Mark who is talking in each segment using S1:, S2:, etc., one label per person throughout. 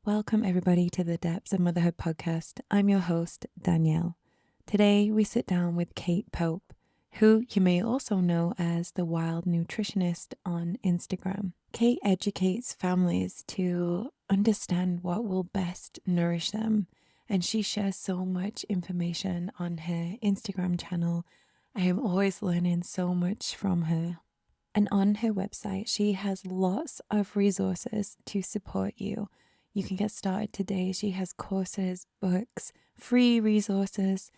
S1: Welcome everybody to the Depths of Motherhood podcast. I'm your host, Danielle. Today we sit down with Kate Pope, who you may also know as the Wild Nutritionist on Instagram. Kate educates families to understand what will best nourish them, and she shares so much information on her Instagram channel. I am always learning so much from her. And on her website, she has lots of resources to support you. You can get started today. She has courses, books, free resources.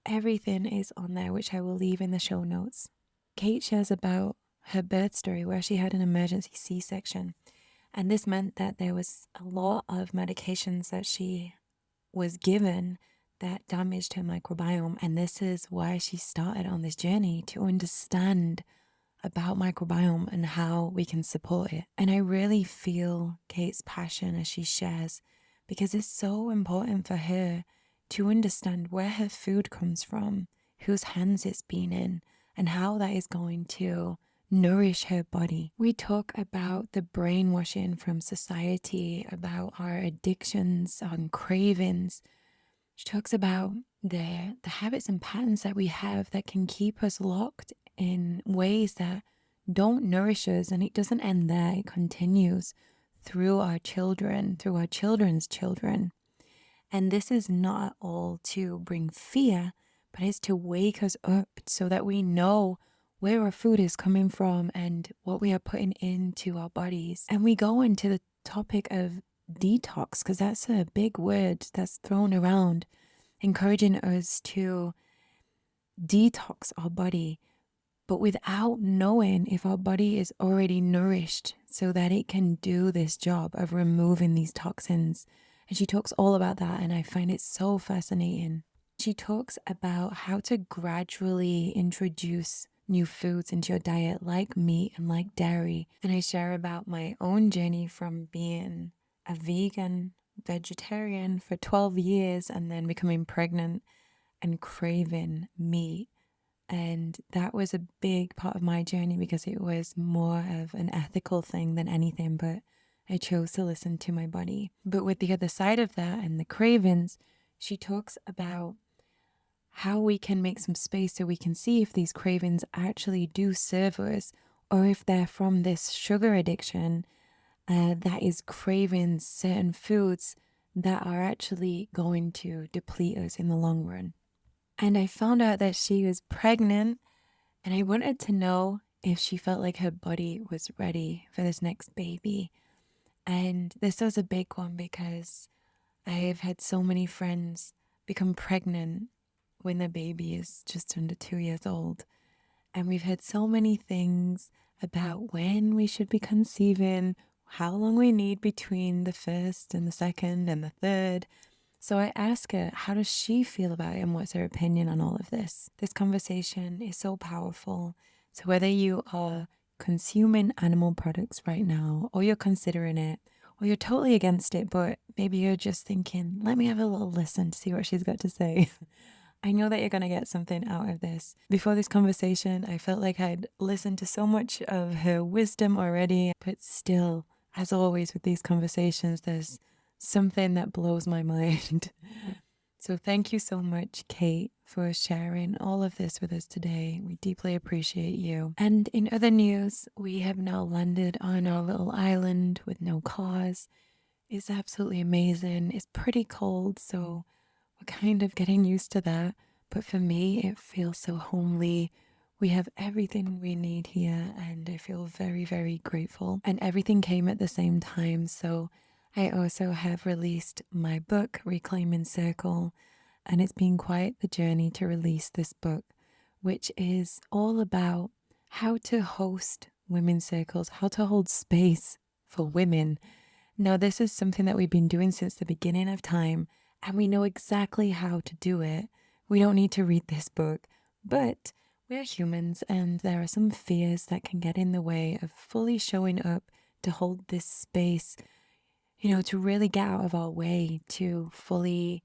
S1: Everything is on there, which I will leave in the show notes. Kate shares about her birth story where she had an emergency C-section. And this meant that there was a lot of medications that she was given that damaged her microbiome. And this is why she started on this journey to understand about microbiome and how we can support it. And I really feel Kate's passion as she shares, because it's so important for her to understand where her food comes from, whose hands it's been in, and how that is going to nourish her body. We talk about the brainwashing from society, about our addictions, on cravings. She talks about the habits and patterns that we have that can keep us locked in ways that don't nourish us, and it doesn't end there. It continues through our children, through our children's children. And this is not all to bring fear, but it's to wake us up so that we know where our food is coming from and what we are putting into our bodies. And we go into the topic of detox, because that's a big word that's thrown around, encouraging us to detox our body, but without knowing if our body is already nourished so that it can do this job of removing these toxins. And she talks all about that, and I find it so fascinating. She talks about how to gradually introduce new foods into your diet, like meat and like dairy. And I share about my own journey from being a vegan, vegetarian for 12 years and then becoming pregnant and craving meat. And that was a big part of my journey because it was more of an ethical thing than anything, but I chose to listen to my body. But with the other side of that and the cravings, she talks about how we can make some space so we can see if these cravings actually do serve us, or if they're from this sugar addiction that is craving certain foods that are actually going to deplete us in the long run. And I found out that she was pregnant, and I wanted to know if she felt like her body was ready for this next baby. And this was a big one because I've had so many friends become pregnant when the baby is just under 2 years old. And we've heard so many things about when we should be conceiving, how long we need between the first and the second and the third. So I asked her, how does she feel about it and what's her opinion on all of this? This conversation is so powerful. So whether you are consuming animal products right now, or you're considering it, or you're totally against it, but maybe you're just thinking, let me have a little listen to see what she's got to say. I know that you're going to get something out of this. Before this conversation, I felt like I'd listened to so much of her wisdom already, but still, as always with these conversations, there's something that blows my mind. So thank you so much, Kate, for sharing all of this with us today. We deeply appreciate you. And in other news, we have now landed on our little island with no cars. It's absolutely amazing. It's pretty cold, so we're kind of getting used to that. But for me, it feels so homely. We have everything we need here, and I feel very, very grateful. And everything came at the same time, so I also have released my book, Reclaiming Circle, and it's been quite the journey to release this book, which is all about how to host women's circles, how to hold space for women. Now, this is something that we've been doing since the beginning of time, and we know exactly how to do it. We don't need to read this book, but we're humans, and there are some fears that can get in the way of fully showing up to hold this space, to really get out of our way, to fully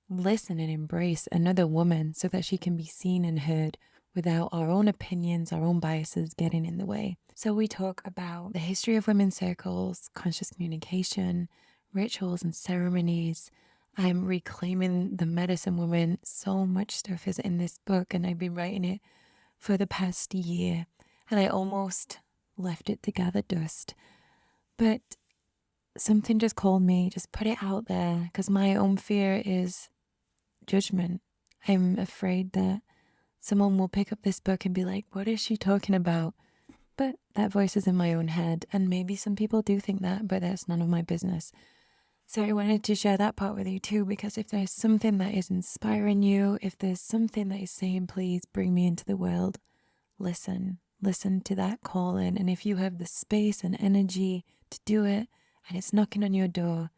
S1: listen and embrace another woman so that she can be seen and heard without our own opinions, our own biases getting in the way. So we talk about the history of women's circles, conscious communication, rituals and ceremonies. I'm reclaiming the medicine woman. So much stuff is in this book, and I've been writing it for the past year, and I almost left it to gather dust. But something just called me, just put it out there, because my own fear is judgment. I'm afraid that someone will pick up this book and be like, what is she talking about? But that voice is in my own head, and maybe some people do think that, but that's none of my business. So I wanted to share that part with you too, because if there's something that is inspiring you, if there's something that is saying, please bring me into the world, listen to that calling. And if you have the space and energy to do it and it's knocking on your door,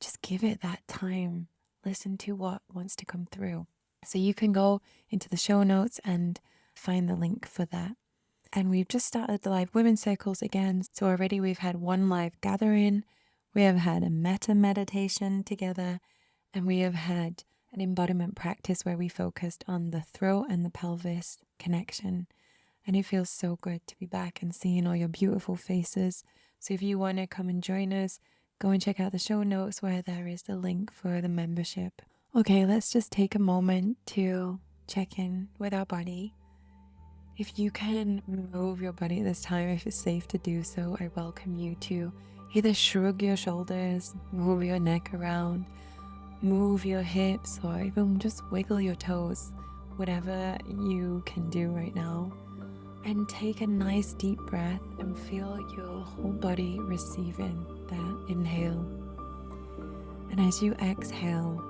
S1: just give it that time. Listen to what wants to come through. So you can go into the show notes and find the link for that. And we've just started the live women's circles again. So already we've had one live gathering, we have had a meta meditation together, and we have had an embodiment practice where we focused on the throat and the pelvis connection. And it feels so good to be back and seeing all your beautiful faces. So if you want to come and join us, go and check out the show notes where there is the link for the membership. Okay, let's just take a moment to check in with our body. If you can move your body at this time, if it's safe to do so, I welcome you to either shrug your shoulders, move your neck around, move your hips, or even just wiggle your toes, whatever you can do right now. And take a nice deep breath and feel your whole body receiving that inhale. And as you exhale,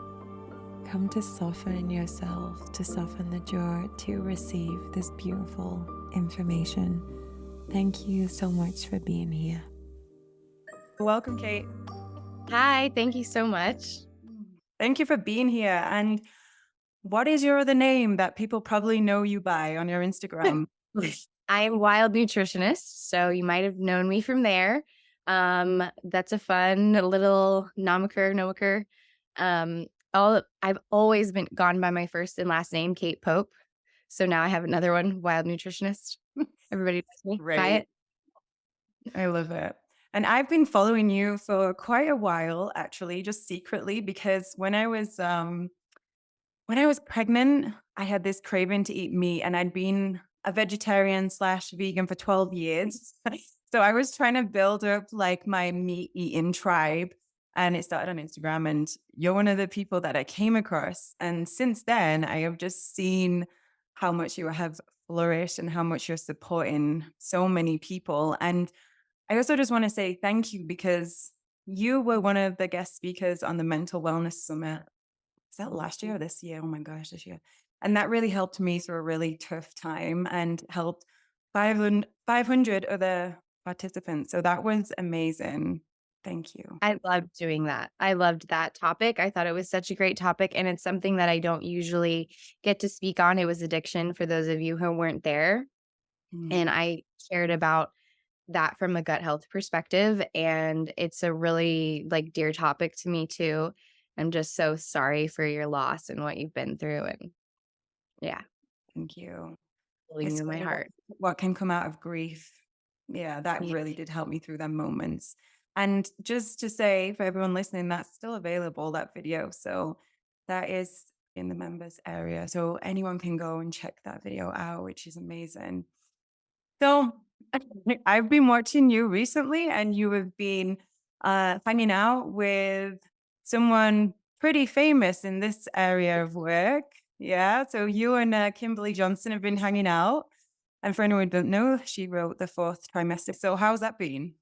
S1: come to soften yourself, to soften the jaw, to receive this beautiful information. Thank you so much for being here.
S2: Welcome, Kate.
S3: Hi, thank you so much.
S2: Thank you for being here. And what is your other name that people probably know you by on your Instagram?
S3: I am Wild Nutritionist, so you might have known me from there. That's a fun little nomenclature. I've always been gone by my first and last name, Kate Pope. So now I have another one, Wild Nutritionist. Everybody knows me by
S2: Great.
S3: it.
S2: I love it. And I've been following you for quite a while, actually, just secretly, because when I was pregnant, I had this craving to eat meat, and I'd been a vegetarian slash vegan for 12 years. So I was trying to build up like my meat eating tribe, and it started on Instagram, and you're one of the people that I came across. And since then, I have just seen how much you have flourished and how much you're supporting so many people. And I also just want to say thank you because you were one of the guest speakers on the Mental Wellness Summit. Is that last year or this year? Oh my gosh, this year. And that really helped me through a really tough time and helped 500 other participants. So that was amazing. Thank you.
S3: I loved doing that. I loved that topic. I thought it was such a great topic, and it's something that I don't usually get to speak on. It was addiction for those of you who weren't there.
S2: Mm,
S3: And I shared about that from a gut health perspective, and it's a really like dear topic to me too. I'm just so sorry for your loss and what you've been through, and yeah,
S2: thank you.
S3: holding
S2: It's
S3: you in my
S2: funny
S3: heart.
S2: what can come out of grief. Yeah, that
S3: Yeah.
S2: really did help me through them moments. And just to say for everyone listening, that's still available, that video. So that is in the members area. So anyone can go and check that video out, which is amazing. So I've been watching you recently, and you have been hanging out with someone pretty famous in this area of work. Yeah. So you and Kimberly Johnson have been hanging out. And for anyone who don't know, she wrote the fourth trimester. So how's that been?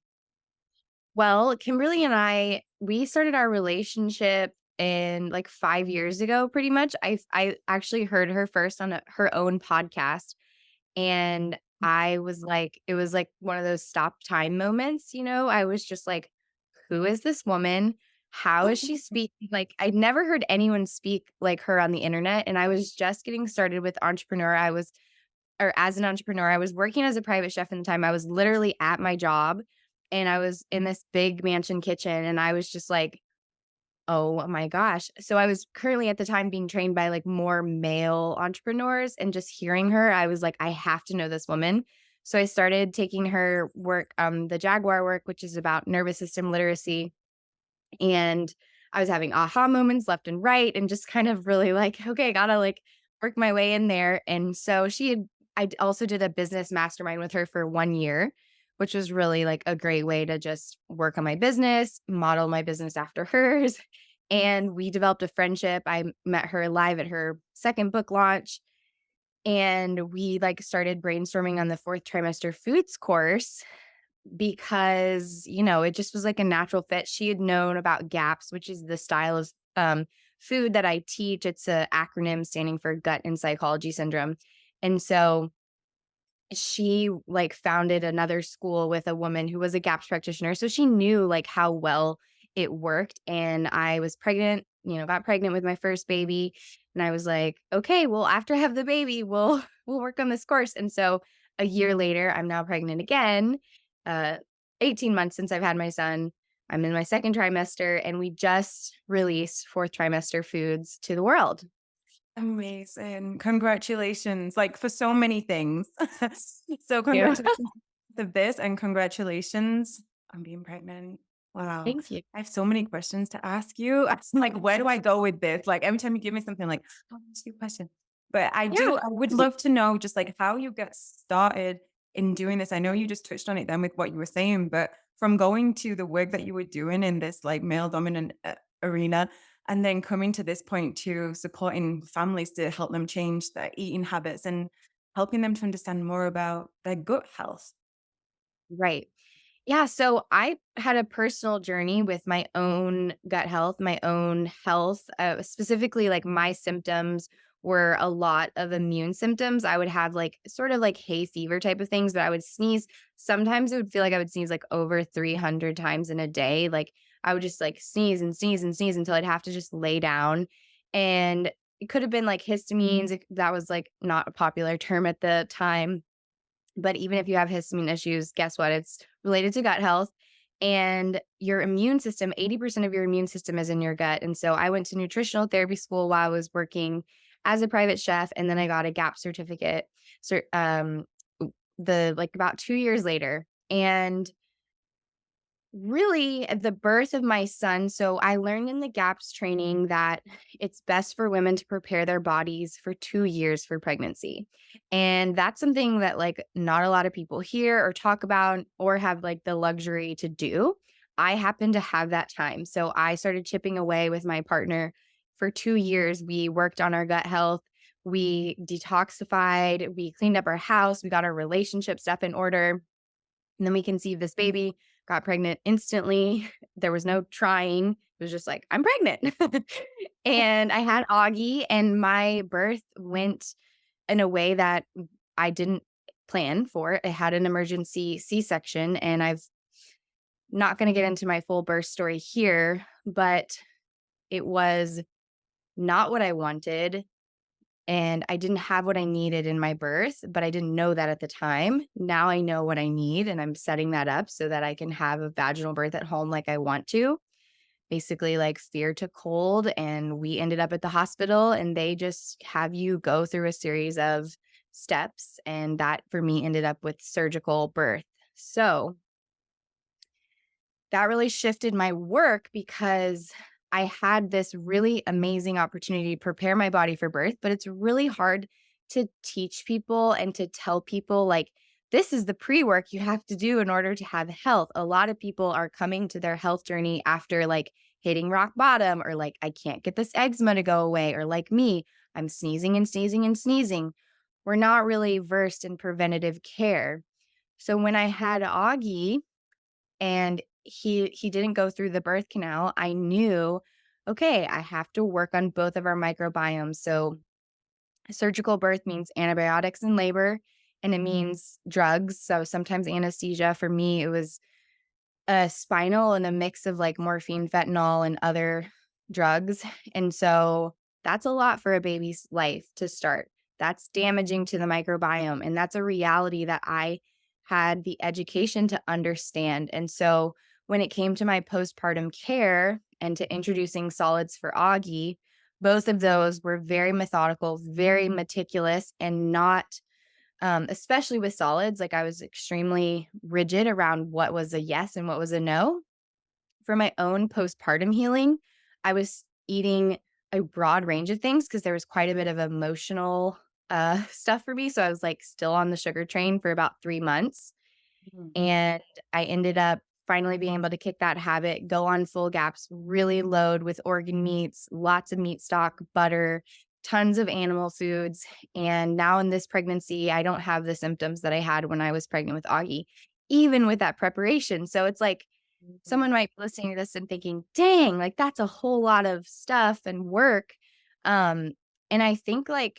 S3: Well, Kimberly and we started our relationship in like 5 years ago, pretty much. I actually heard her first on her own podcast. And I was like, it was like one of those stop time moments, I was just like, who is this woman? How is she speaking? Like, I'd never heard anyone speak like her on the internet. And I was just getting started with as an entrepreneur, I was working as a private chef in the time. I was literally at my job, and I was in this big mansion kitchen, and I was just like, oh my gosh. So I was currently at the time being trained by like more male entrepreneurs, and just hearing her, I was like, I have to know this woman. So I started taking her work, the Jaguar work, which is about nervous system literacy. And I was having aha moments left and right and just kind of really like, okay, gotta like work my way in there. And so also did a business mastermind with her for 1 year, which was really like a great way to just work on my business, model my business after hers. And we developed a friendship. I met her live at her second book launch. And we like started brainstorming on the fourth trimester foods course because, it just was like a natural fit. She had known about GAPS, which is the style of food that I teach. It's an acronym standing for gut and psychology syndrome. And so she like founded another school with a woman who was a GAPS practitioner. So she knew like how well it worked. And I was pregnant, got pregnant with my first baby. And I was like, okay, well, after I have the baby, we'll we'll work on this course. And so a year later, I'm now pregnant again. Uh 18 months since I've had my son. I'm in my second trimester, and we just released fourth trimester foods to the world.
S2: Amazing. Congratulations. Like for so many things. So
S3: Yeah.
S2: congratulations to this and congratulations on being pregnant. Wow.
S3: Thank you.
S2: I have so many questions to ask you. I'm like, where do I go with this? Like every time you give me something like, oh, ask you a question. But
S3: Yeah.
S2: I would love to know just like how you get started in doing this. I know you just touched on it then with what you were saying, but from going to the work that you were doing in this like male dominant arena and then coming to this point to supporting families to help them change their eating habits and helping them to understand more about their gut health.
S3: Right. Yeah, so I had a personal journey with my own gut health, my own health, specifically like my symptoms were a lot of immune symptoms. I would have like sort of like hay fever type of things, but I would sneeze. Sometimes it would feel like I would sneeze like over 300 times in a day. Like I would just like sneeze and sneeze and sneeze until I'd have to just lay down. And it could have been like histamines. That was like not a popular term at the time, but even if you have histamine issues, guess what? It's related to gut health. And your immune system, 80% of your immune system is in your gut. And so I went to nutritional therapy school while I was working as a private chef. And then I got a GAP certificate. So the like about 2 years later. And really, at the birth of my son, so I learned in the GAPS training that it's best for women to prepare their bodies for 2 years for pregnancy. And that's something that like not a lot of people hear or talk about or have like the luxury to do. I happen to have that time. So I started chipping away with my partner for 2 years. We worked on our gut health. We detoxified, we cleaned up our house, we got our relationship stuff in order. And then we conceived this baby, got pregnant instantly. There was no trying. It was just like, I'm pregnant. And I had Augie, and my birth went in a way that I didn't plan for. I had an emergency C-section, and I've not going to get into my full birth story here, but it was not what I wanted. And I didn't have what I needed in my birth, but I didn't know that at the time. Now I know what I need, and I'm setting that up so that I can have a vaginal birth at home like I want to. Basically, like fear took hold, and we ended up at the hospital, and they just have you go through a series of steps. And that for me ended up with surgical birth. So that really shifted my work because I had this really amazing opportunity to prepare my body for birth, but it's really hard to teach people and to tell people like this is the pre-work you have to do in order to have health. A lot of people are coming to their health journey after like hitting rock bottom or like I can't get this eczema to go away or like me, I'm sneezing and sneezing and sneezing. We're not really versed in preventative care. So when I had Augie, and he didn't go through the birth canal, I knew, okay, I have to work on both of our microbiomes. So surgical birth means antibiotics in labor, and it means drugs. So sometimes anesthesia. For me, it was a spinal and a mix of like morphine, fentanyl, and other drugs. And so that's a lot for a baby's life to start. That's damaging to the microbiome. And that's a reality that I had the education to understand. And so when it came to my postpartum care and to introducing solids for Augie, both of those were very methodical, very meticulous, and not especially with solids, like I was extremely rigid around what was a yes and what was a no. for my own postpartum healing, I was eating a broad range of things because there was quite a bit of emotional stuff for me. So I was like still on the sugar train for about 3 months.
S2: Mhm.
S3: And I ended up finally being able to kick that habit, go on full gaps, really load with organ meats, lots of meat stock, butter, tons of animal foods. And now in this pregnancy, I don't have the symptoms that I had when I was pregnant with Augie, even with that preparation. So it's like someone might be listening to this and thinking, dang, like that's a whole lot of stuff and work. Um, and I think like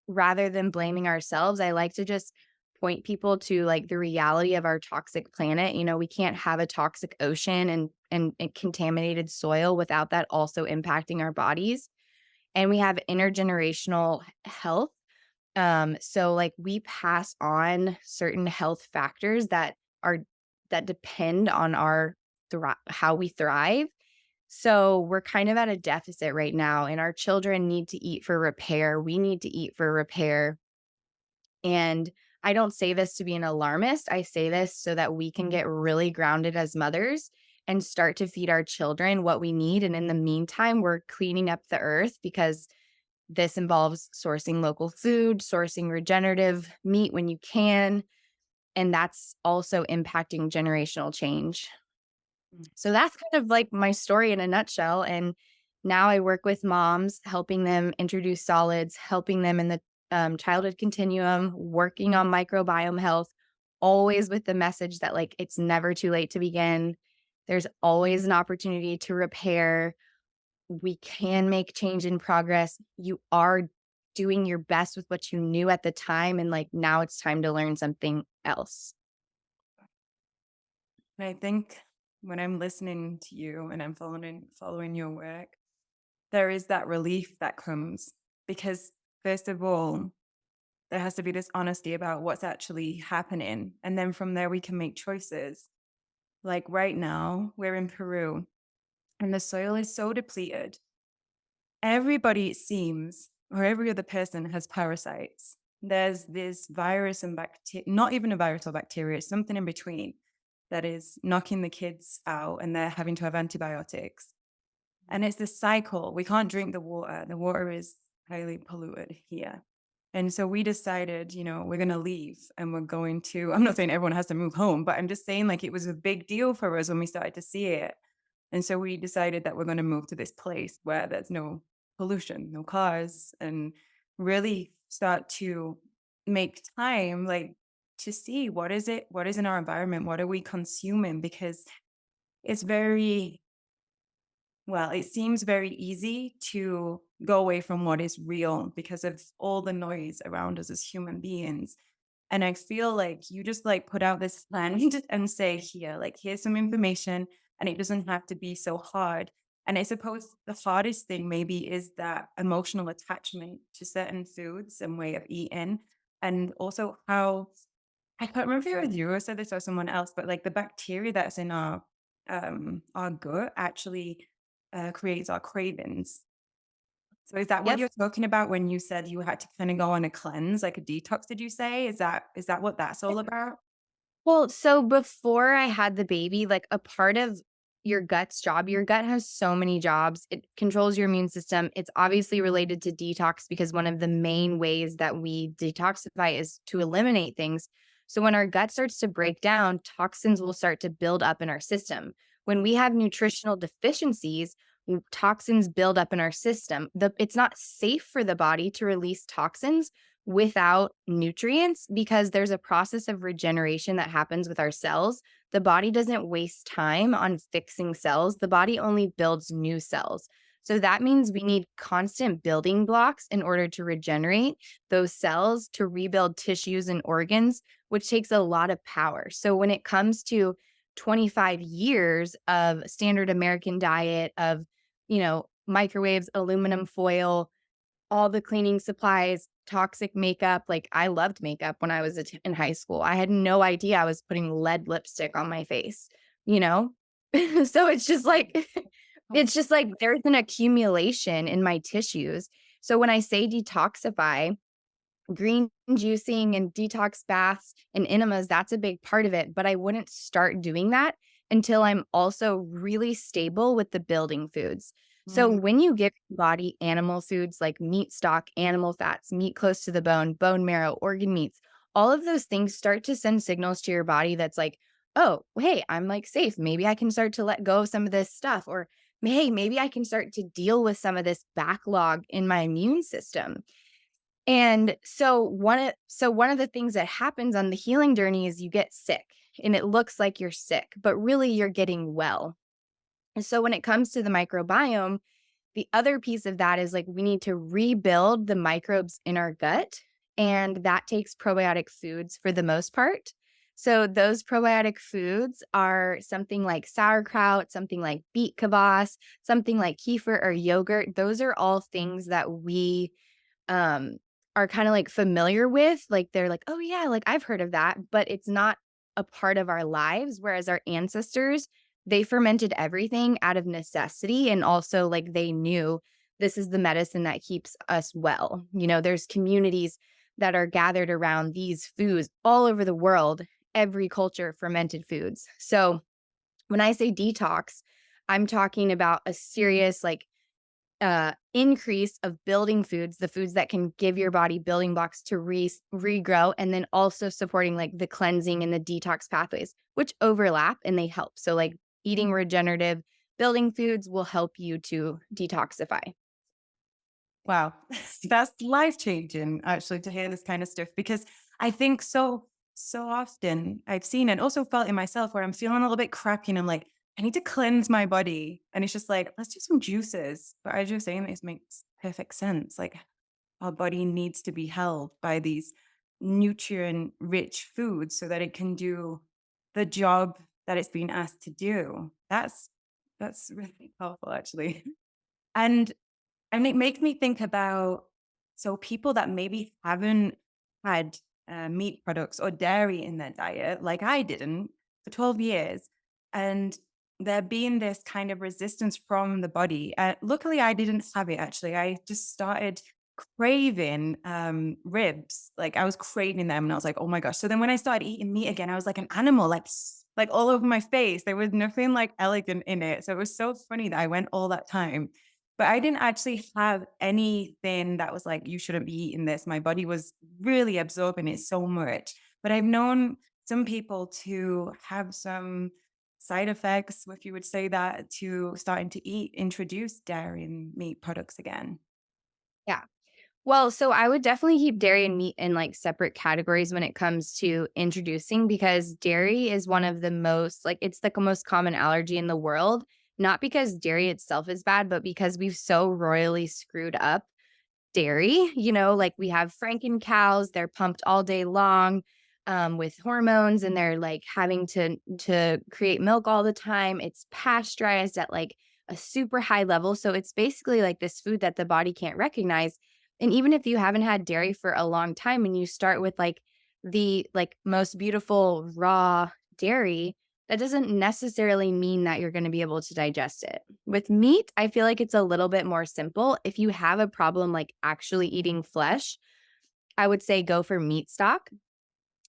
S3: rather than blaming ourselves, I like to just point people to like the reality of our toxic planet. You know, we can't have a toxic ocean and contaminated soil without that also impacting our bodies. And we have intergenerational health. So like we pass on certain health factors are that depend on our how we thrive. So we're kind of at a deficit right now, and our children need to eat for repair. We need to eat for repair. And I don't say this to be an alarmist. I say this so that we can get really grounded as mothers and start to feed our children what we need. And in the meantime, we're cleaning up the earth because this involves sourcing local food, sourcing regenerative meat when you can, and that's also impacting generational change.
S2: Mm.
S3: So that's kind of like my story in a nutshell. And now I work with moms, helping them introduce solids, helping them in the childhood continuum, working on microbiome health, always with the message that like it's never too late to begin. There's always an opportunity to repair. We can make change in progress. You are doing your best with what you knew at the time. And like now it's time to learn something else.
S2: And I think when I'm listening to you and I'm following your work, there is that relief that comes because first of all, there has to be this honesty about what's actually happening. And then from there, we can make choices. Like right now, we're in Peru and the soil is so depleted. Everybody, it seems, or every other person has parasites. There's this virus and bacteria, not even a virus or bacteria, it's something in between that is knocking the kids out and they're having to have antibiotics. And it's this cycle. We can't drink the water. The water is highly polluted here. And so we decided, we're going to leave and we're going to, I'm not saying everyone has to move home, but I'm just saying like it was a big deal for us when we started to see it. And so we decided that we're going to move to this place where there's no pollution, no cars, and really start to make time like to see what is in our environment, what are we consuming? Because it's it seems very easy to go away from what is real because of all the noise around us as human beings. And I feel like you just like put out this plan and say, here, like, here's some information, and it doesn't have to be so hard. And I suppose the hardest thing maybe is that emotional attachment to certain foods and way of eating. And also how I can't remember if it was you or said this or someone else, but like the bacteria that's in our gut actually creates our cravings. So is that what
S3: Yep.
S2: you're talking about when you said you had to kind of go on a cleanse, like a detox, did you say? Is that what that's all about?
S3: Well, so before I had the baby, like a part of your gut's job, your gut has so many jobs. It controls your immune system. It's obviously related to detox because one of the main ways that we detoxify is to eliminate things. So when our gut starts to break down, toxins will start to build up in our system. When we have nutritional deficiencies, toxins build up in our system. It's not safe for the body to release toxins without nutrients because there's a process of regeneration that happens with our cells. The body doesn't waste time on fixing cells, the body only builds new cells. So that means we need constant building blocks in order to regenerate those cells, to rebuild tissues and organs, which takes a lot of power. So when it comes to 25 years of standard American diet of, microwaves, aluminum foil, all the cleaning supplies, toxic makeup. Like I loved makeup when I was in high school. I had no idea I was putting lead lipstick on my face, you know? So it's just like there's an accumulation in my tissues. So when I say detoxify, green juicing and detox baths and enemas, that's a big part of it. But I wouldn't start doing that until I'm also really stable with the building foods. So
S2: Mm.
S3: when you give your body animal foods like meat stock, animal fats, meat close to the bone, bone marrow, organ meats, all of those things start to send signals to your body that's like, oh, hey, I'm like safe. Maybe I can start to let go of some of this stuff. Or hey, maybe I can start to deal with some of this backlog in my immune system. And so one of the things that happens on the healing journey is you get sick and it looks like you're sick, but really you're getting well. And so when it comes to the microbiome, the other piece of that is like we need to rebuild the microbes in our gut, and that takes probiotic foods for the most part. So those probiotic foods are something like sauerkraut, something like beet kvass, something like kefir or yogurt. Those are all things that we um, are kind of like familiar with. Like they're like, oh yeah, like I've heard of that, but it's not a part of our lives. Whereas our ancestors, they fermented everything out of necessity. And also, like, they knew this is the medicine that keeps us well. There's communities that are gathered around these foods all over the world, every culture fermented foods. So when I say detox, I'm talking about a serious, like, increase of building foods, the foods that can give your body building blocks to regrow, and then also supporting like the cleansing and the detox pathways, which overlap and they help. So, like eating regenerative building foods will help you to detoxify.
S2: Wow. That's life changing actually to hear this kind of stuff, because I think so often I've seen and also felt in myself where I'm feeling a little bit crappy and I'm like, I need to cleanse my body. And it's just like, let's do some juices. But as you're saying, this makes perfect sense. Like our body needs to be held by these nutrient rich foods so that it can do the job that it's been asked to do. That's really powerful actually. And it makes me think about, so people that maybe haven't had meat products or dairy in their diet, like I didn't for 12 years, and there being this kind of resistance from the body. Luckily, I didn't have it actually. I just started craving ribs. Like I was craving them, and I was like, oh my gosh. So then when I started eating meat again, I was like an animal, like all over my face. There was nothing like elegant in it. So it was so funny that I went all that time, but I didn't actually have anything that was like, you shouldn't be eating this. My body was really absorbing it so much. But I've known some people to have some side effects, if you would say that, to starting to introduce dairy and meat products again.
S3: Yeah. Well, so I would definitely keep dairy and meat in like separate categories when it comes to introducing, because dairy is one of the most, like, it's the most common allergy in the world. Not because dairy itself is bad, but because we've so royally screwed up dairy. Like we have Franken cows, they're pumped all day long with hormones, and they're like having to create milk all the time. It's pasteurized at like a super high level. So it's basically like this food that the body can't recognize. And even if you haven't had dairy for a long time and you start with like the like most beautiful raw dairy, that doesn't necessarily mean that you're going to be able to digest it. With meat, I feel like it's a little bit more simple. If you have a problem like actually eating flesh, I would say go for meat stock,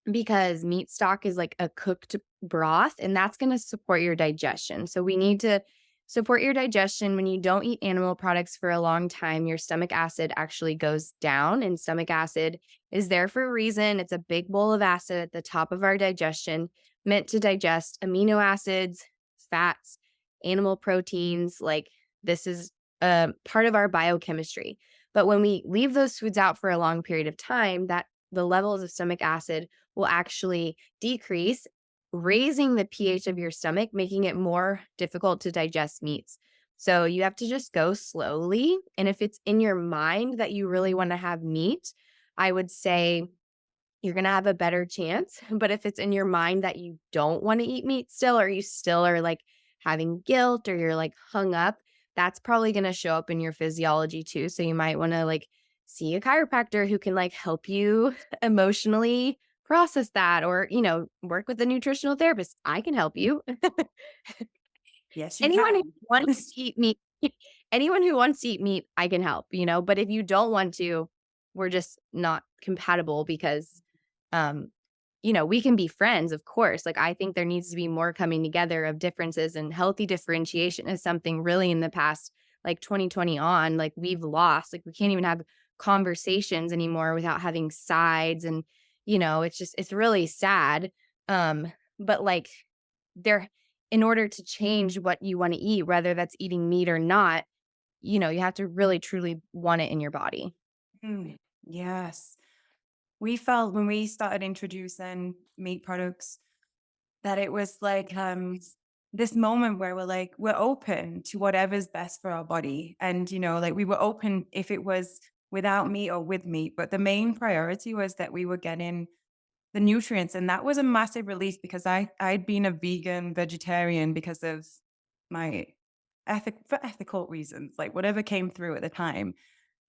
S3: because meat stock is like a cooked broth and that's going to support your digestion. So we need to support your digestion. When you don't eat animal products for a long time, your stomach acid actually goes down, and stomach acid is there for a reason. It's a big bowl of acid at the top of our digestion, meant to digest amino acids, fats, animal proteins. Like, this is a part of our biochemistry. But when we leave those foods out for a long period of time, that the levels of stomach acid will actually decrease, raising the pH of your stomach, making it more difficult to digest meats. So you have to just go slowly. And if it's in your mind that you really want to have meat, I would say you're going to have a better chance. But if it's in your mind that you don't want to eat meat still, or you still are like having guilt, or you're like hung up, that's probably going to show up in your physiology too. So you might want to like see a chiropractor who can like help you emotionally process that, or, work with a nutritional therapist. I can help you.
S2: Yes, you
S3: Anyone who
S2: can.
S3: wants to eat meat, anyone who wants to eat meat, I can help, but if you don't want to, we're just not compatible, because um we can be friends, of course. Like, I think there needs to be more coming together of differences, and healthy differentiation is something really in the past, like 2020 on, like we've lost. Like, we can't even have conversations anymore without having sides. And, it's really sad. But like, there, in order to change what you want to eat, whether that's eating meat or not, you have to really truly want it in your body.
S2: Mm, yes. We felt when we started introducing meat products that it was like this moment where we're open to whatever's best for our body. And, like we were open if it was without meat or with meat. But the main priority was that we were getting the nutrients. And that was a massive relief because I'd been a vegan vegetarian because of my for ethical reasons, like whatever came through at the time.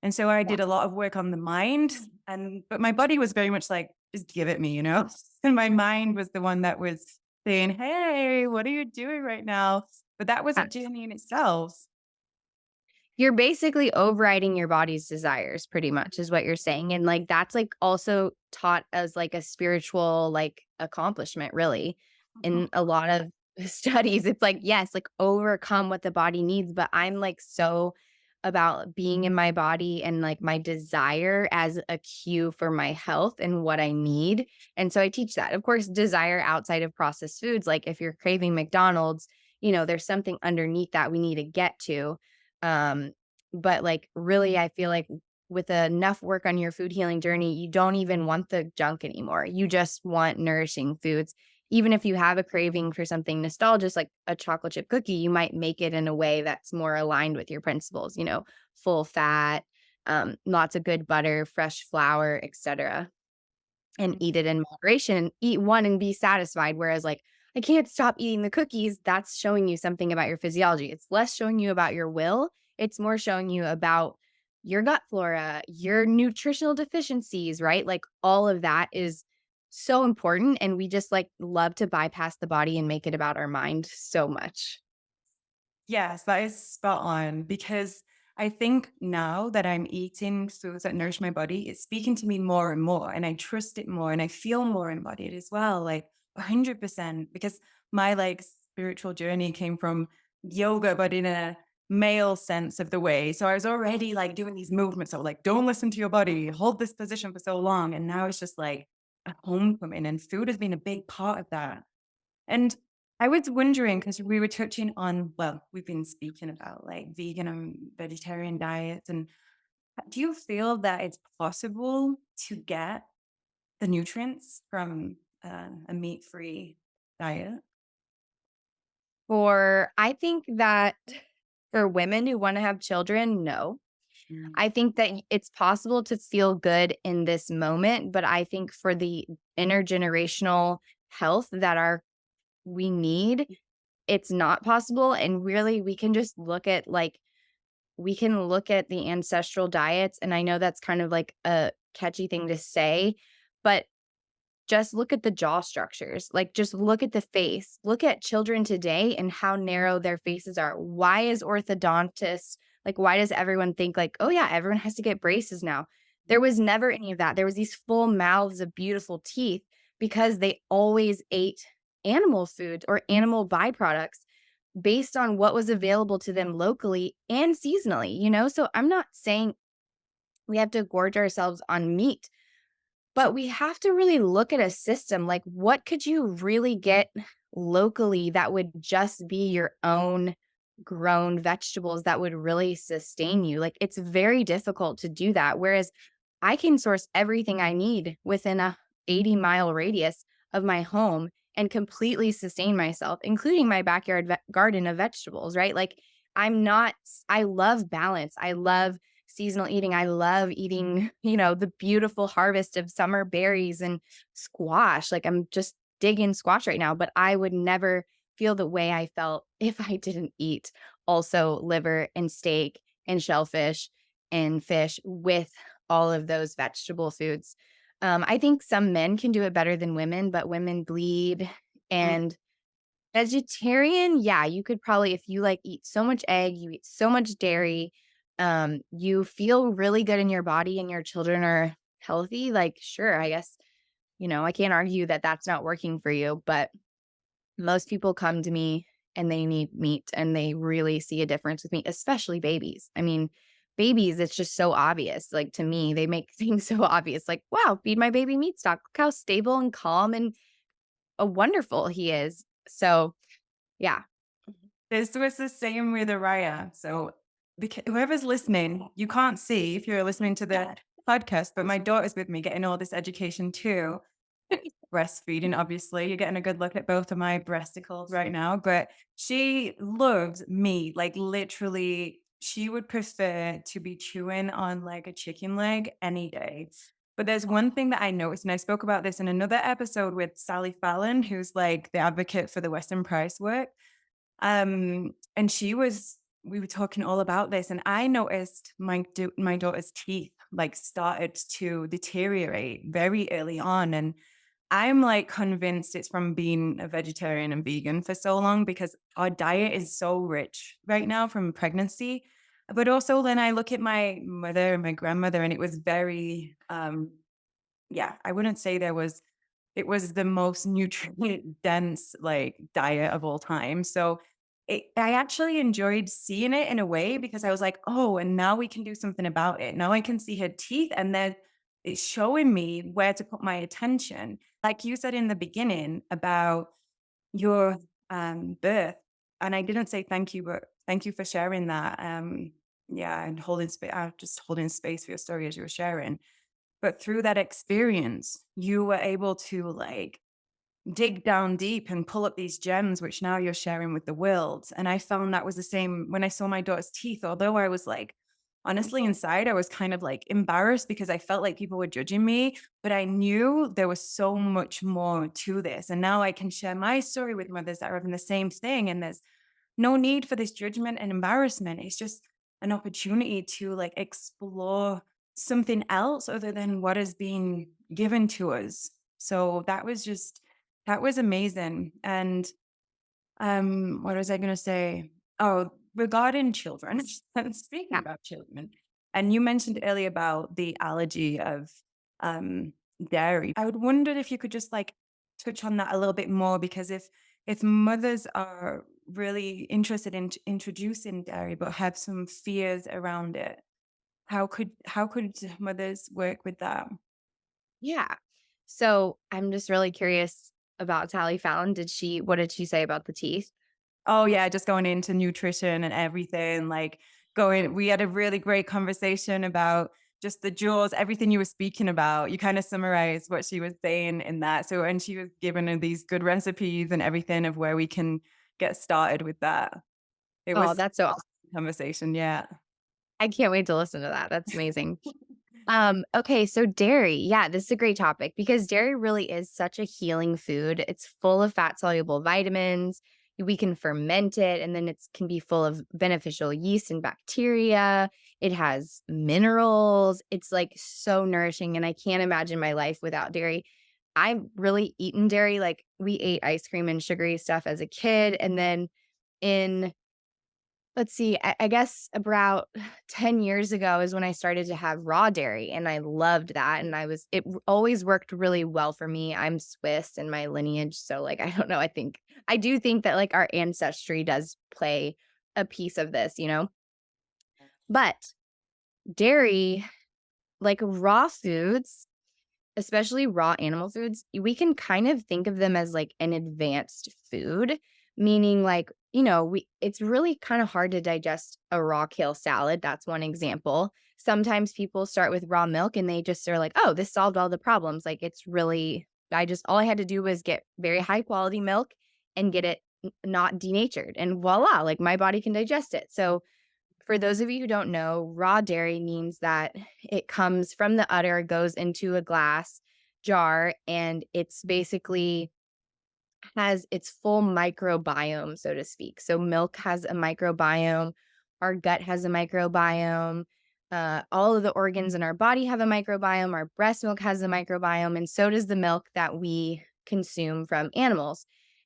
S2: And so I
S3: Yeah.
S2: did a lot of work on the mind, but my body was very much like, just give it me, And my mind was the one that was saying, "Hey, what are you doing right now?" But that was a journey in itself.
S3: You're basically overriding your body's desires pretty much is what you're saying, and, like, that's, like, also taught as, like, a spiritual, like, accomplishment, really.
S2: Mhm.
S3: In a lot of studies, it's like, yes, like, overcome what the body needs, but I'm, like, so about being in my body and, like, my desire as a cue for my health and what I need, and so I teach that. Of course, desire outside of processed foods, like, if you're craving McDonald's, there's something underneath that we need to get to. um, but, like, really, I feel like with enough work on your food healing journey, you don't even want the junk anymore. You just want nourishing foods. Even if you have a craving for something nostalgic, like a chocolate chip cookie, you might make it in a way that's more aligned with your principles, full fat, lots of good butter, fresh flour, etc., and eat it in moderation. Eat one and be satisfied. Whereas, like, I can't stop eating the cookies. That's showing you something about your physiology. It's less showing you about your will. It's more showing you about your gut flora, your nutritional deficiencies, right? Like, all of that is so important. And we just like love to bypass the body and make it about our mind so much.
S2: Yes, that is spot on because I think now that I'm eating foods that nourish my body, it's speaking to me more and more, and I trust it more and I feel more embodied as well, like 100%. Because my like spiritual journey came from yoga, but in a male sense of the way. So I was already like doing these movements of like, don't listen to your body, hold this position for so long. And now it's just like a homecoming, and food has been a big part of that. And I was wondering because we were touching on, well, we've been speaking about like vegan and vegetarian diets. And do you feel that it's possible to get the nutrients from a meat free diet?
S3: I think that for women who want to have children, no.
S2: Mm.
S3: I think that it's possible to feel good in this moment, but I think for the intergenerational health that we need, it's not possible. And really, we can look at the ancestral diets. And I know that's kind of like a catchy thing to say, but just look at the jaw structures. Like, just look at the face. Look at children today and how narrow their faces are. Why is orthodontists like, why does everyone think like, oh yeah, everyone has to get braces now? There was never any of that. There was these full mouths of beautiful teeth because they always ate animal foods or animal byproducts based on what was available to them locally and seasonally. So I'm not saying we have to gorge ourselves on meat, but we have to really look at a system, like, what could you really get locally that would just be your own grown vegetables that would really sustain you? Like, it's very difficult to do that. Whereas I can source everything I need within a 80-mile radius of my home and completely sustain myself, including my backyard garden of vegetables, right? Like, I love balance. I love seasonal eating. I love eating, the beautiful harvest of summer berries and squash. Like, I'm just digging squash right now, but I would never feel the way I felt if I didn't eat also liver and steak and shellfish and fish with all of those vegetable foods. I think some men can do it better than women, but women bleed.
S2: Mm.
S3: And vegetarian, yeah, you could probably, if you like eat so much egg, you eat so much dairy, you feel really good in your body and your children are healthy, like, sure, I guess, I can't argue that that's not working for you, but most people come to me and they need meat and they really see a difference with me, especially babies. I mean, babies, it's just so obvious. Like to me, they make things so obvious. Like, wow, feed my baby meat stock. Look how stable and calm and wonderful he is. So, yeah.
S2: This was the same with Araya. So because whoever's listening, you can't see if you're listening to the podcast, but my daughter's with me getting all this education too. Breastfeeding, obviously. You're getting a good look at both of my breasticles right now, but she loves meat. Like literally, she would prefer to be chewing on like a chicken leg any day. But there's one thing that I noticed, and I spoke about this in another episode with Sally Fallon, who's like the advocate for the Western Price work. And we were talking all about this, and I noticed my daughter's teeth like started to deteriorate very early on, and I'm like convinced it's from being a vegetarian and vegan for so long because our diet is so rich right now from pregnancy. But also then I look at my mother and my grandmother, and it was very yeah, I wouldn't say it was the most nutrient dense like diet of all time. So I actually enjoyed seeing it in a way because I was like, oh, and now we can do something about it. Now I can see her teeth, and then it's showing me where to put my attention. Like you said in the beginning about your birth, and I didn't say thank you, but thank you for sharing that. Yeah, and holding space, just holding space for your story as you were sharing. But through that experience, you were able to like dig down deep and pull up these gems, which now you're sharing with the world. And I found that was the same when I saw my daughter's teeth, although I was like, honestly, inside, I was kind of like embarrassed because I felt like people were judging me, but I knew there was so much more to this. And now I can share my story with mothers that are having the same thing. And there's no need for this judgment and embarrassment. It's just an opportunity to like explore something else other than what is being given to us. So that was amazing. And what was I going to say? Oh, regarding children, and speaking
S3: Yeah.
S2: about children, and you mentioned earlier about the allergy of um, dairy. I would wonder if you could just like touch on that a little bit more because if mothers are really interested in introducing dairy but have some fears around it, how could mothers work with that?
S3: Yeah. So I'm just really curious about Sally Fallon. What did she say about the teeth?
S2: Oh yeah, just going into nutrition and everything, like we had a really great conversation about just the jaws, everything you were speaking about. You kind of summarized what she was saying in that. So, and she was giving her these good recipes and everything of where we can get started with that. It
S3: Oh,
S2: was
S3: that's so awesome.
S2: a conversation. Yeah.
S3: I can't wait to listen to that. That's amazing. Okay, so dairy. Yeah, this is a great topic because dairy really is such a healing food. It's full of fat soluble vitamins. We can ferment it and then it can be full of beneficial yeast and bacteria. It has minerals. It's like so nourishing and I can't imagine my life without dairy. I've really eaten dairy like we ate ice cream and sugary stuff as a kid and then in let's see, I guess about 10 years ago is when I started to have raw dairy, and I loved that, and always worked really well for me. I'm Swiss in my lineage, so, like, I don't know, I do think that, like, our ancestry does play a piece of this, you know? But dairy, like raw foods, especially raw animal foods, we can kind of think of them as like an advanced food, meaning like, it's really kind of hard to digest a raw kale salad. That's one example. Sometimes people start with raw milk and they just are like, oh, this solved all the problems. Like it's really, all I had to do was get very high quality milk and get it not denatured and voila, like my body can digest it. So for those of you who don't know, raw dairy means that it comes from the udder, goes into a glass jar, and it's basically has its full microbiome, so to speak. So milk has a microbiome, our gut has a microbiome, all of the organs in our body have a microbiome, our breast milk has a microbiome, and so does the milk that we consume from animals.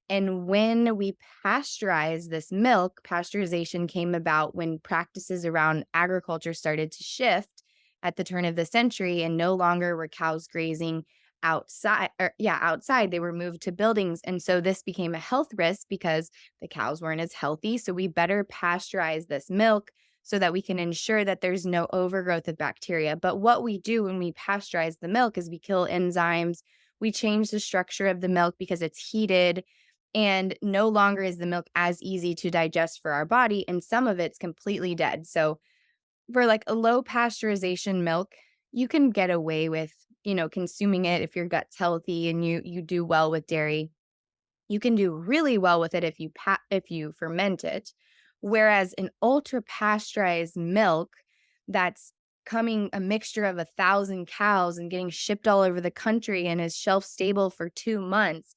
S3: And when we pasteurize this milk, pasteurization came about when practices around agriculture started to shift at the turn of the century, and no longer were cows grazing outside. They were moved to buildings. And so this became a health risk because the cows weren't as healthy. So we better pasteurize this milk so that we can ensure that there's no overgrowth of bacteria. But what we do when we pasteurize the milk is we kill enzymes. We change the structure of the milk because it's heated, and no longer is the milk as easy to digest for our body. And some of it's completely dead. So for like a low pasteurization milk, you can get away with, consuming it if your gut's healthy and you do well with dairy. You can do really well with it if you ferment it. Whereas an ultra pasteurized milk that's coming a mixture of 1,000 cows and getting shipped all over the country and is shelf stable for 2 months,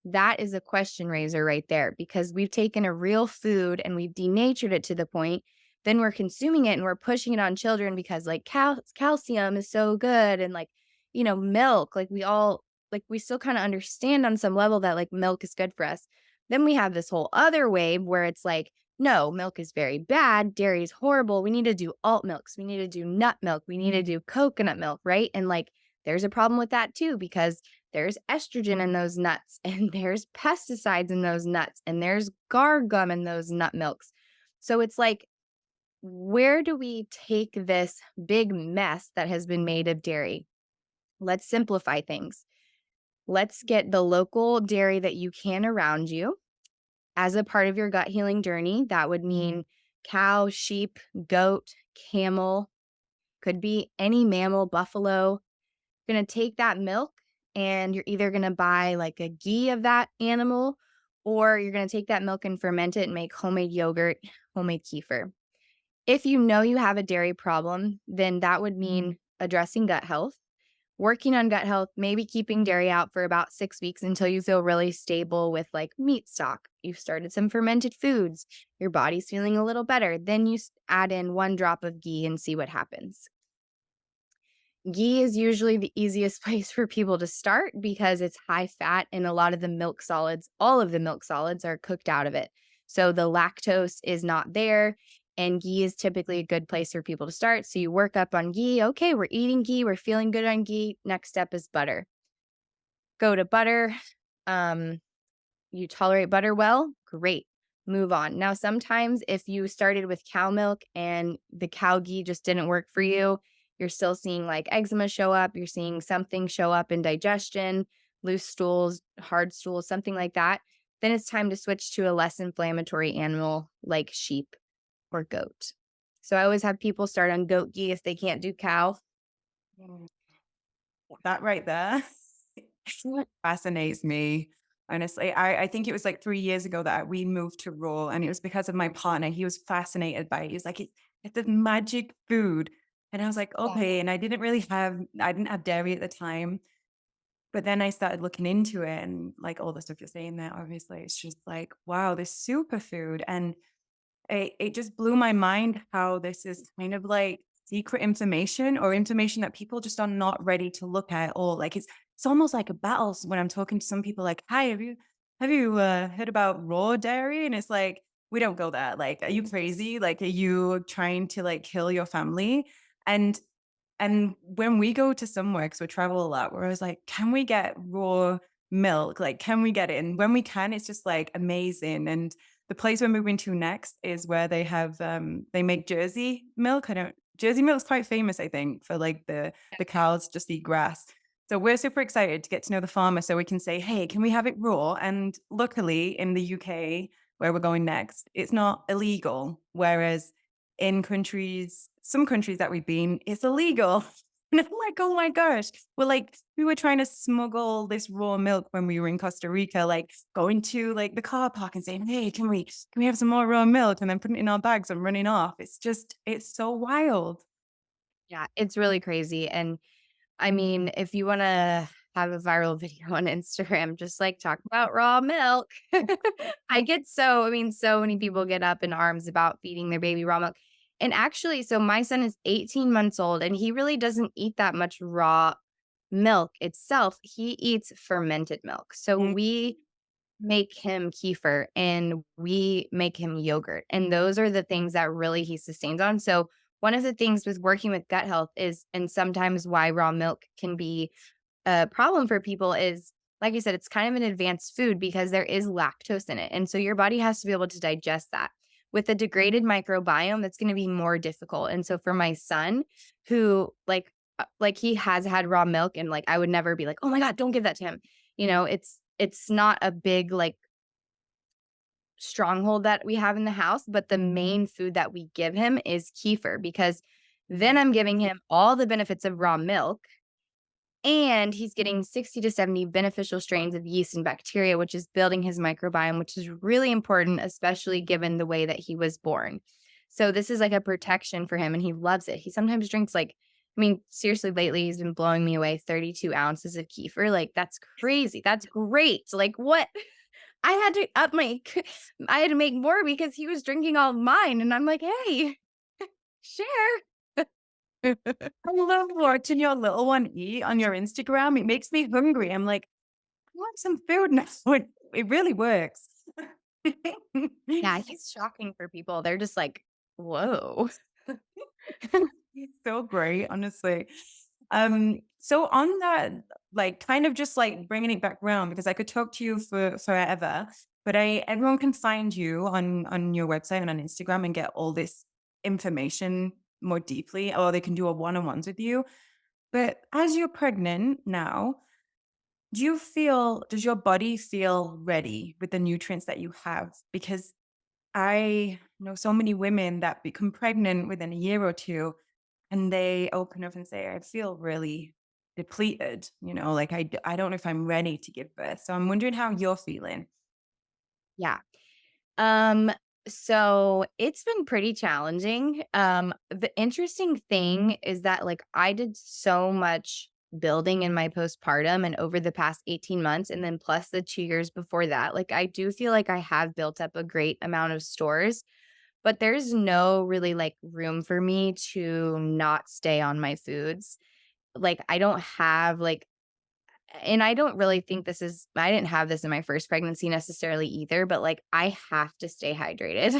S3: that is a question raiser right there, because we've taken a real food and we've denatured it to the point. Then we're consuming it and we're pushing it on children because like calcium is so good, and like, milk, like we still kind of understand on some level that like milk is good for us. Then we have this whole other wave where it's like, no, milk is very bad. Dairy is horrible. We need to do alt milks. We need to do nut milk. We need to do coconut milk, right? And like, there's a problem with that too, because there's estrogen in those nuts and there's pesticides in those nuts and there's gar gum in those nut milks. So it's like, where do we take this big mess that has been made of dairy? Let's simplify things. Let's get the local dairy that you can around you as a part of your gut healing journey. That would mean cow, sheep, goat, camel, could be any mammal, buffalo. Going to take that milk and you're either going to buy like a ghee of that animal, or you're going to take that milk and ferment it and make homemade yogurt, homemade kefir. If you know you have a dairy problem, then that would mean addressing gut health, working on gut health, maybe keeping dairy out for about 6 weeks until you feel really stable with like meat stock. You've started some fermented foods. Your body's feeling a little better. Then you add in 1 drop of ghee and see what happens. Ghee is usually the easiest place for people to start because it's high fat, and a lot of the milk solids, all of the milk solids are cooked out of it. So the lactose is not there, and ghee is typically a good place for people to start. So you work up on ghee. Okay, we're eating ghee. We're feeling good on ghee. Next step is butter. Go to butter. You tolerate butter well? Great. Move on. Now, sometimes if you started with cow milk and the cow ghee just didn't work for you, you're still seeing like eczema show up, you're seeing something show up in digestion, loose stools, hard stools, something like that, then it's time to switch to a less inflammatory animal like sheep or goat. So I always have people start on goat ghee if they can't do cow.
S2: That right there fascinates me. Honestly, I think it was like 3 years ago that we moved to raw, and it was because of my partner. He was fascinated by it. He was like, it's the magic food. And I was like, okay. And I didn't have dairy at the time. But then I started looking into it, and like all the stuff you're saying there, obviously, it's just like, wow, this superfood. And it just blew my mind how this is kind of like secret information, or information that people just are not ready to look at all. Like it's almost like a battle when I'm talking to some people like, hi, have you heard about raw dairy? And it's like, we don't go there. Like, are you crazy? Like, are you trying to like kill your family? And and when we go to somewhere, because we travel a lot, we're always like, can we get raw milk? Like, can we get it? And when we can, it's just like amazing. And the place we're moving to next is where they have they make Jersey milk. Jersey milk's quite famous, I think, for like the cows just eat grass. So we're super excited to get to know the farmer so we can say, hey, can we have it raw? And luckily in the UK, where we're going next, it's not illegal. Whereas in some countries that we've been, it's illegal. And I'm like, oh my gosh. We were trying to smuggle this raw milk when we were in Costa Rica, like going to like the car park and saying, hey, can we have some more raw milk? And then putting it in our bags and running off. It's so wild.
S3: Yeah, it's really crazy. And I mean, if you want to have a viral video on Instagram, just like talk about raw milk. So many people get up in arms about feeding their baby raw milk. And actually, so my son is 18 months old and he really doesn't eat that much raw milk itself. He eats fermented milk. So
S2: Mm.
S3: we make him kefir and we make him yogurt. And those are the things that really he sustains on. So one of the things with working with gut health is, and sometimes why raw milk can be a problem for people is, like I said, it's kind of an advanced food because there is lactose in it. And so your body has to be able to digest that. With a degraded microbiome, that's going to be more difficult. And so for my son, who like he has had raw milk, and like I would never be like, "Oh my God, don't give that to him." It's not a big like stronghold that we have in the house, but the main food that we give him is kefir, because then I'm giving him all the benefits of raw milk, and he's getting 60 to 70 beneficial strains of yeast and bacteria, which is building his microbiome, which is really important, especially given the way that he was born. So this is like a protection for him, and he loves it. He sometimes drinks like, I mean, seriously, lately he's been blowing me away 32 ounces of kefir. Like, that's crazy. That's great. Like, what? I had to up my, I had to make more because he was drinking all of mine. And I'm like, hey, share.
S2: I love watching your little one eat on your Instagram. It makes me hungry. I'm like, I want some food now. It really works.
S3: Yeah, he's shocking for people. They're just like, whoa.
S2: He's so great, honestly. So on that, like kind of just like bringing it back around, because I could talk to you for forever, but everyone can find you on your website and on Instagram and get all this information more deeply, or they can do a one-on-ones with you. But as you're pregnant now, does your body feel ready with the nutrients that you have? Because I know so many women that become pregnant within a year or two, and they open up and say, I feel really depleted, like I don't know if I'm ready to give birth. So I'm wondering how you're feeling.
S3: Yeah. Um, so it's been pretty challenging. The interesting thing is that like I did so much building in my postpartum and over the past 18 months, and then plus the 2 years before that. Like I do feel like I have built up a great amount of stores, but there's no really like room for me to not stay on my foods. Like I don't have like, and I don't really think I didn't have this in my first pregnancy necessarily either, but like I have to stay hydrated.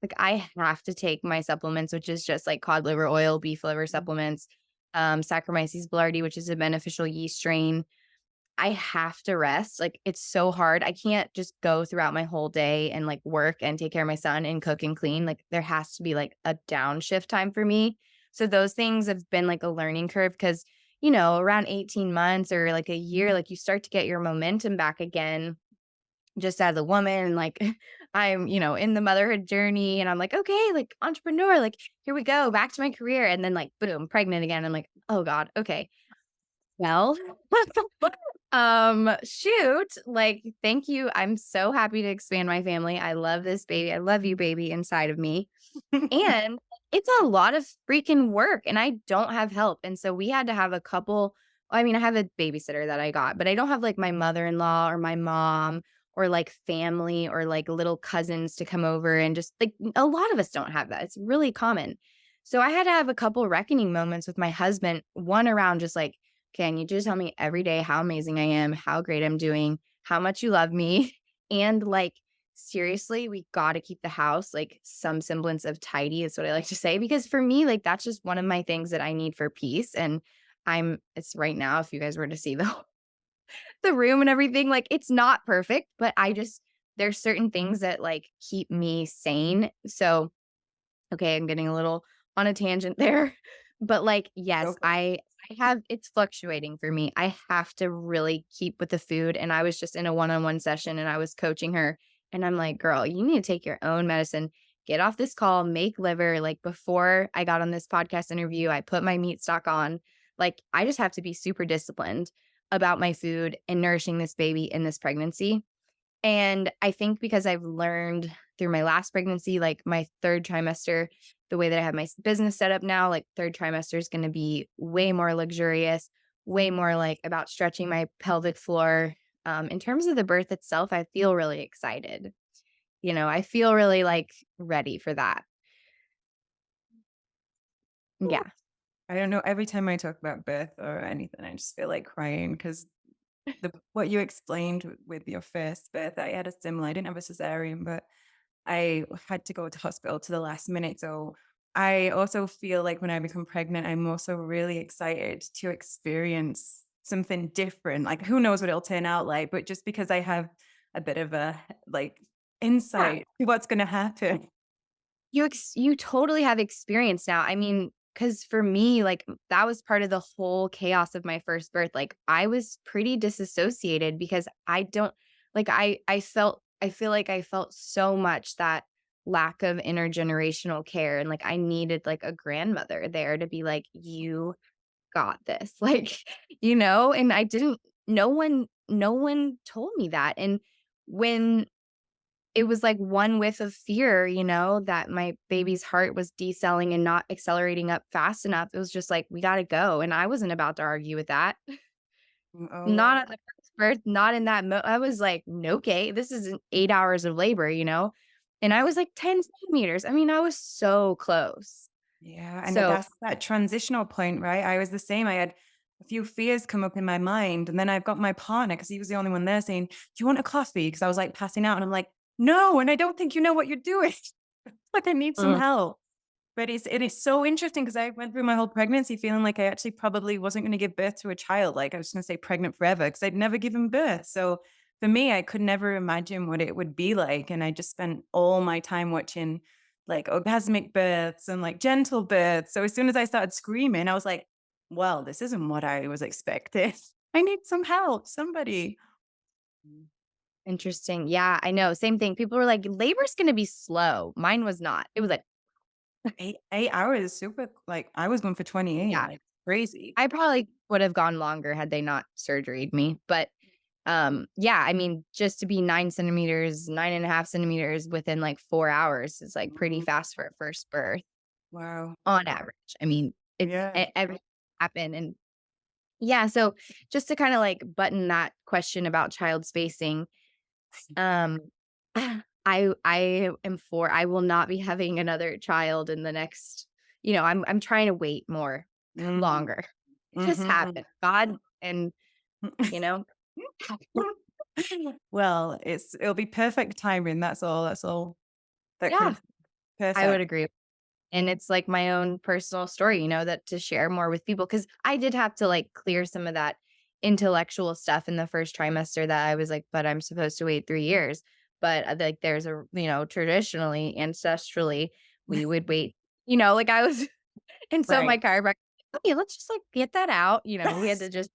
S3: Like I have to take my supplements, which is just like cod liver oil, beef liver supplements, Saccharomyces boulardii, which is a beneficial yeast strain. I have to rest. Like it's so hard. I can't just go throughout my whole day and like work and take care of my son and cook and clean. Like there has to be like a downshift time for me. So those things have been like a learning curve because, around 18 months or like a year, like you start to get your momentum back again just as a woman. And like I'm, in the motherhood journey and I'm like, okay, like entrepreneur, like here we go, back to my career. And then like, boom, pregnant again. I'm like, oh God, okay. Well, shoot, like, thank you. I'm so happy to expand my family. I love this baby. I love you, baby, inside of me. And it's a lot of freaking work, and I don't have help. And so we had to have a couple. I mean, I have a babysitter that I got, but I don't have like my mother-in-law or my mom or like family or like little cousins to come over, and just like a lot of us don't have that. It's really common. So I had to have a couple reckoning moments with my husband, one around just like, can you just tell me every day how amazing I am, how great I'm doing, how much you love me? And like, seriously, we got to keep the house like some semblance of tidy, is what I like to say. Because for me, like, that's just one of my things that I need for peace. And it's right now, if you guys were to see the room and everything, like, it's not perfect, but there's certain things that like keep me sane. So, okay, I'm getting a little on a tangent there. But like,
S2: Go
S3: yes,
S2: for
S3: I have it's fluctuating for me. I have to really keep with the food. And I was just in a one-on-one session and I was coaching her. And I'm like, girl, you need to take your own medicine. Get off this call, make liver. Like before I got on this podcast interview, I put my meat stock on. Like I just have to be super disciplined about my food and nourishing this baby in this pregnancy. And I think because I've learned through my last pregnancy, like my third trimester, the way that I have my business set up now, like third trimester is going to be way more luxurious, way more like about stretching my pelvic floor. In terms of the birth itself, I feel really excited. I feel really like ready for that.
S2: it.
S3: Yeah.
S2: I don't know. Every time I talk about birth or anything, I just feel like crying because what you explained with your first birth, I had a similar. I didn't have a cesarean, but I had to go to hospital to the last minute. So I also feel like when I become pregnant, I'm also really excited to experience something different. Like, who knows what it'll turn out like, but just because I have a bit of a, like,
S3: Yeah.
S2: insight to what's gonna happen.
S3: You totally have experience now. I mean, because for me, like, that was part of the whole chaos of my first birth. Like, I was pretty disassociated because I don't like, I feel like I felt so much that lack of intergenerational care, and, like, I needed, like, a grandmother there to be like, "You got this." Like, and I didn't no one told me that, and when it was like one whiff of fear, that my baby's heart was decelling and not accelerating up fast enough. It was just like, we gotta go. And I wasn't about to argue with that.
S2: Oh,
S3: Not
S2: wow.
S3: at the first birth, not in that I was like, "No, okay, this isn't 8 hours of labor." And I was like 10 centimeters. I mean, I was so close.
S2: Yeah, and
S3: So,
S2: that's that transitional point, right? I was the same. I had a few fears come up in my mind, and then I've got my partner because he was the only one there saying, "Do you want a coffee?" Because I was like passing out, and I'm like, "No," and I don't think you know what you're doing. Like, I need some
S3: mm,
S2: help. But it is so interesting because I went through my whole pregnancy feeling like I actually probably wasn't going to give birth to a child. Like, I was going to say pregnant forever because I'd never given birth. So for me, I could never imagine what it would be like. And I just spent all my time watching like orgasmic births and like gentle births. So as soon as I started screaming, I was like, well, this isn't what I was expecting. I need some help, somebody.
S3: interesting. Yeah, I know. Same thing. People were like, labor's gonna be slow. Mine was not. It was like,
S2: 8 hours is super. Like, I was going for 28,
S3: yeah.
S2: like crazy.
S3: I probably would have gone longer had they not surgeryed me, but, yeah, I mean, just to be 9 centimeters, 9.5 centimeters within, like, 4 hours is, like, pretty
S2: Mhm.
S3: fast for a first birth
S2: Wow.
S3: on average. I mean, it's
S2: Yeah.
S3: everything happen, and yeah, so just to kinda, like, button that question about child spacing, um, I will not be having another child in the next I'm trying to wait more
S2: Mhm.
S3: longer. Just
S2: Mhm.
S3: happen. God and, you know
S2: Well, it'll be perfect timing, that's all that
S3: Yeah,
S2: can
S3: I would
S2: perfect.
S3: agree. And it's like my own personal story, that to share more with people because I did have to like clear some of that intellectual stuff in the first trimester that I was like, but I'm supposed to wait 3 years. But like there's traditionally, ancestrally, we would wait, like I was, and so my
S2: Right.
S3: chiropractor, okay, let's just like get that out. We had to just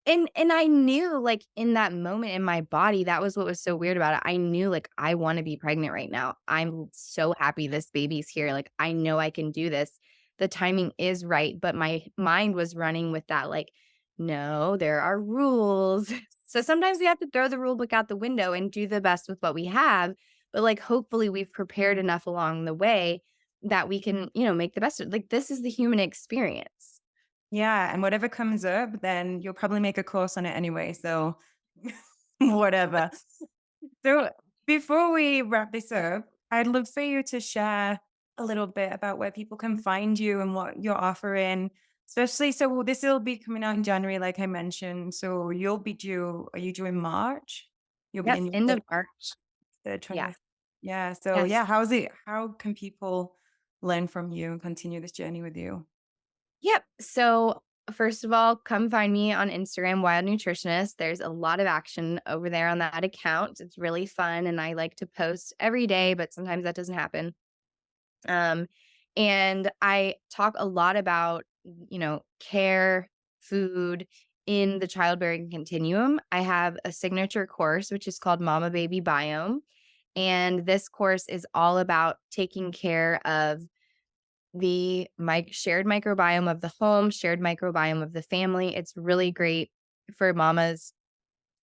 S3: and I knew, like, in that moment in my body, that was what was so weird about it. I knew, like, I wanna be pregnant right now. I'm so happy this baby's here. Like, I know I can do this. The timing is right, but my mind was running with that, like, "No, there are rules." So sometimes we have to throw the rule book out the window and do the best with what we have, but, like, hopefully we've prepared enough along the way that we can, make the best of like, this is the human experience.
S2: Yeah, and whatever comes up, then you'll probably make a course on it anyway, so whatever. So before we wrap this up, I'd love for you to share a little bit about where people can find you and what you're offering. Especially, so this will be coming out in January, like I mentioned. So you'll be due, are you due in March? You'll be
S3: Yep,
S2: in your
S3: end
S2: third,
S3: of March.
S2: third
S3: Yeah.
S2: trimester. Yeah. So
S3: Yes.
S2: yeah, how's it? How can people learn from you and continue this journey with you?
S3: Yep. So, first of all, come find me on Instagram, Wild Nutritionist. There's a lot of action over there on that account. It's really fun. And I like to post every day, but sometimes that doesn't happen. Um, and I talk a lot about, care, food in the childbearing continuum. I have a signature course, which is called Mama Baby Biome. And this course is all about taking care of the shared microbiome of the home, shared microbiome of the family. It's really great for mamas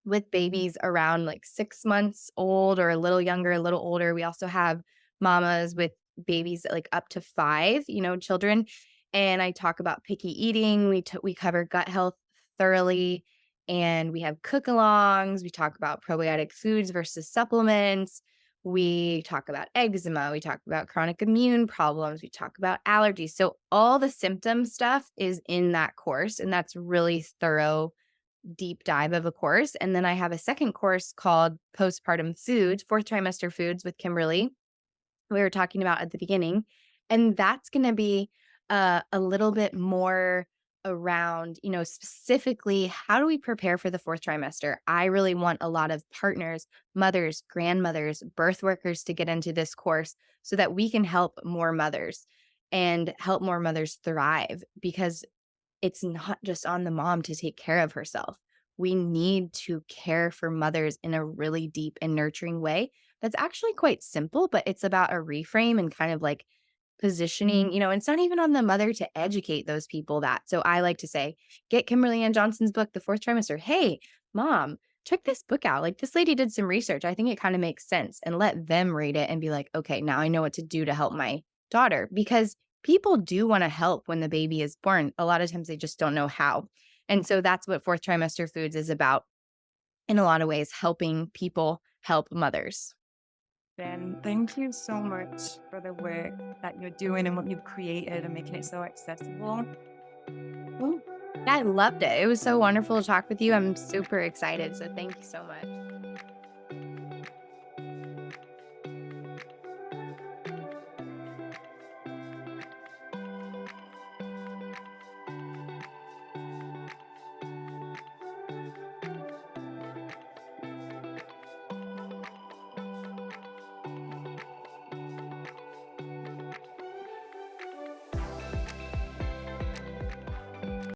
S3: with babies around like 6 months old or a little younger, a little older. We also have mamas with babies like up to five, children. And I talk about picky eating. We cover gut health thoroughly, and we have cook-alongs. We talk about probiotic foods versus supplements. We talk about eczema. We talk about chronic immune problems. We talk about allergies. So all the symptom stuff is in that course, and that's really thorough deep dive of a course. And then I have a second course called Postpartum Foods, fourth trimester foods with Kimberly. We were talking about at the beginning. And that's going to be a little bit more around, specifically how do we prepare for the fourth trimester? I really want a lot of partners, mothers, grandmothers, birth workers to get into this course so that we can help more mothers and help more mothers thrive, because it's not just on the mom to take care of herself. We need to care for mothers in a really deep and nurturing way. That's actually quite simple, but it's about a reframe and kind of like positioning, it's not even on the mother to educate those people that. So I like to say, get Kimberly Ann Johnson's book, The Fourth Trimester. Hey, mom, check this book out. Like, this lady did some research. I think it kind of makes sense. And let them read it and be like, okay, now I know what to do to help my daughter, because people do want to help when the baby is born. A lot of times they just don't know how. And so that's what fourth trimester foods is about, in a lot of ways, helping people help mothers.
S2: Then thank you so much for the work that you're doing and what you've created and making it so accessible.
S3: Well, yeah, I loved it. It was so wonderful to talk with you. I'm super excited. So thank you so much.